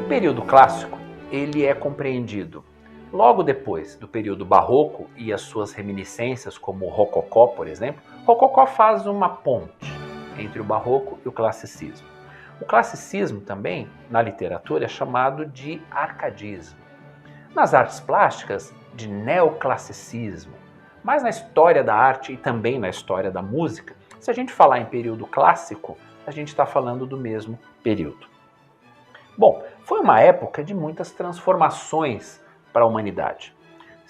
O período clássico, ele é compreendido logo depois do período barroco e as suas reminiscências, como o rococó, por exemplo. O rococó faz uma ponte entre o barroco e o classicismo. O classicismo também, na literatura, é chamado de arcadismo. Nas artes plásticas, de neoclassicismo. Mas na história da arte e também na história da música, se a gente falar em período clássico, a gente está falando do mesmo período. Bom, foi uma época de muitas transformações para a humanidade.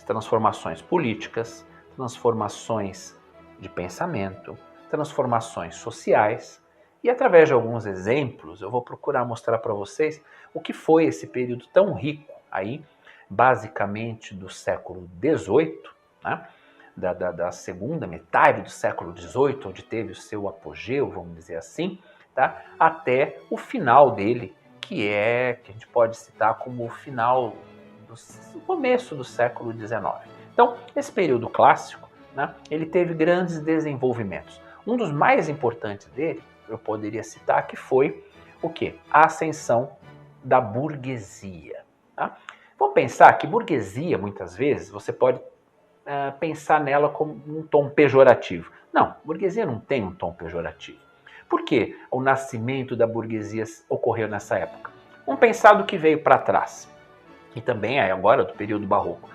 Transformações políticas, transformações de pensamento, transformações sociais. E através de alguns exemplos, eu vou procurar mostrar para vocês o que foi esse período tão rico aí, basicamente do século XVIII, né? Da segunda metade do século XVIII, onde teve o seu apogeu, vamos dizer assim, tá? Até o final dele, que a gente pode citar como o final do começo do século XIX. Então, esse período clássico, né, ele teve grandes desenvolvimentos. Um dos mais importantes dele, eu poderia citar, que foi o quê? A ascensão da burguesia. Tá? Vamos pensar que burguesia, muitas vezes, você pode pensar nela como um tom pejorativo. Não, burguesia não tem um tom pejorativo. Por que o nascimento da burguesia ocorreu nessa época? Vamos pensar do que veio para trás. E também é agora do período barroco.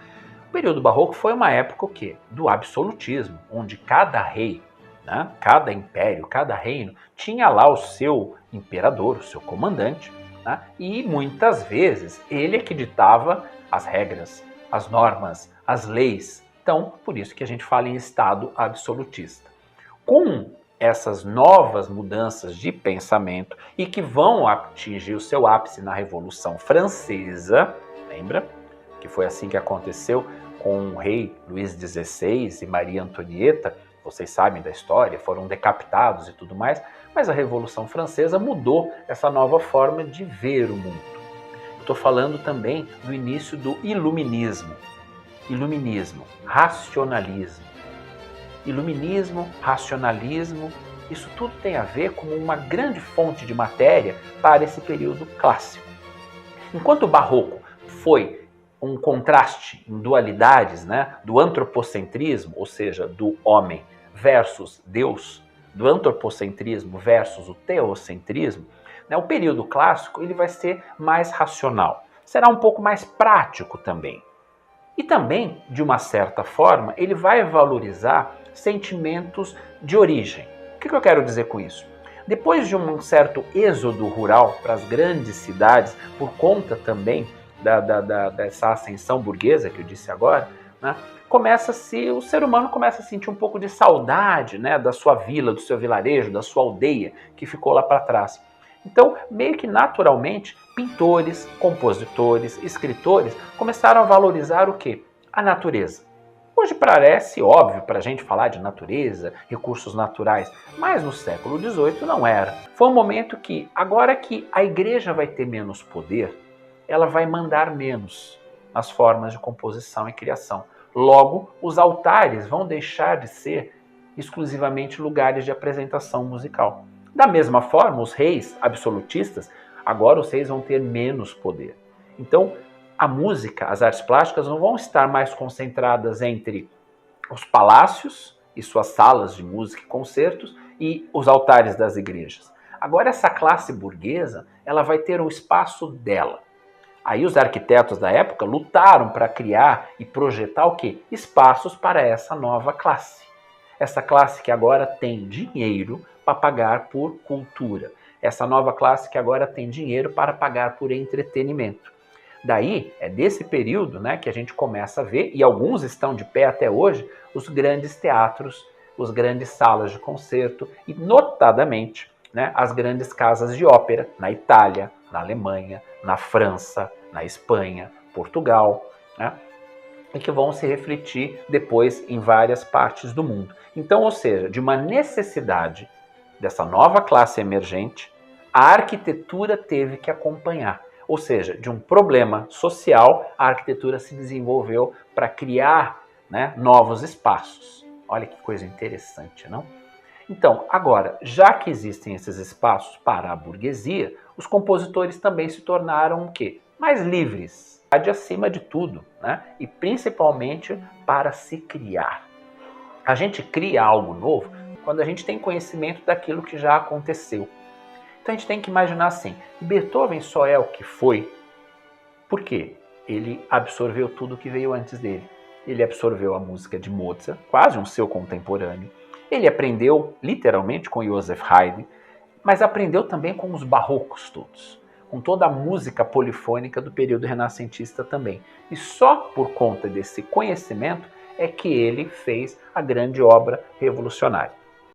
O período barroco foi uma época o quê? Do absolutismo, onde cada rei, né, cada império, cada reino tinha lá o seu imperador, o seu comandante, né, e muitas vezes ele é que ditava as regras, as normas, as leis. Então, por isso que a gente fala em Estado absolutista. Com essas novas mudanças de pensamento e que vão atingir o seu ápice na Revolução Francesa, lembra? Que foi assim que aconteceu com o rei Luís XVI e Maria Antonieta, vocês sabem da história, foram decapitados e tudo mais, mas a Revolução Francesa mudou essa nova forma de ver o mundo. Estou falando também do início do iluminismo. Iluminismo, racionalismo. Iluminismo, racionalismo, isso tudo tem a ver com uma grande fonte de matéria para esse período clássico. Enquanto o barroco foi um contraste em dualidades, né, do antropocentrismo, ou seja, do homem versus Deus, do antropocentrismo versus o teocentrismo, né, o período clássico ele vai ser mais racional, será um pouco mais prático também. E também, de uma certa forma, ele vai valorizar sentimentos de origem. O que eu quero dizer com isso? Depois de um certo êxodo rural para as grandes cidades, por conta também dessa ascensão burguesa que eu disse agora, né, o ser humano começa a sentir um pouco de saudade, né, da sua vila, do seu vilarejo, da sua aldeia que ficou lá para trás. Então, meio que naturalmente, pintores, compositores, escritores começaram a valorizar o quê? A natureza. Hoje parece óbvio para a gente falar de natureza, recursos naturais, mas no século XVIII não era. Foi um momento que, agora que a igreja vai ter menos poder, ela vai mandar menos nas formas de composição e criação. Logo, os altares vão deixar de ser exclusivamente lugares de apresentação musical. Da mesma forma, os reis absolutistas, agora os reis vão ter menos poder. Então, a música, as artes plásticas não vão estar mais concentradas entre os palácios e suas salas de música e concertos e os altares das igrejas. Agora essa classe burguesa, ela vai ter um espaço dela. Aí os arquitetos da época lutaram para criar e projetar o quê? Espaços para essa nova classe. Essa classe que agora tem dinheiro para pagar por cultura. Essa nova classe que agora tem dinheiro para pagar por entretenimento. Daí, é desse período, né, que a gente começa a ver, e alguns estão de pé até hoje, os grandes teatros, as grandes salas de concerto e, notadamente, né, as grandes casas de ópera na Itália, na Alemanha, na França, na Espanha, Portugal, né, e que vão se refletir depois em várias partes do mundo. Então, ou seja, de uma necessidade dessa nova classe emergente, a arquitetura teve que acompanhar. Ou seja, de um problema social, a arquitetura se desenvolveu para criar, né, novos espaços. Olha que coisa interessante, não? Então, agora, já que existem esses espaços para a burguesia, os compositores também se tornaram o quê? Mais livres, acima de tudo, né? E principalmente para se criar. A gente cria algo novo quando a gente tem conhecimento daquilo que já aconteceu. Então a gente tem que imaginar assim, Beethoven só é o que foi, por quê? Ele absorveu tudo que veio antes dele. Ele absorveu a música de Mozart, quase um seu contemporâneo. Ele aprendeu literalmente com Joseph Haydn, mas aprendeu também com os barrocos todos, com toda a música polifônica do período renascentista também. E só por conta desse conhecimento é que ele fez a grande obra revolucionária.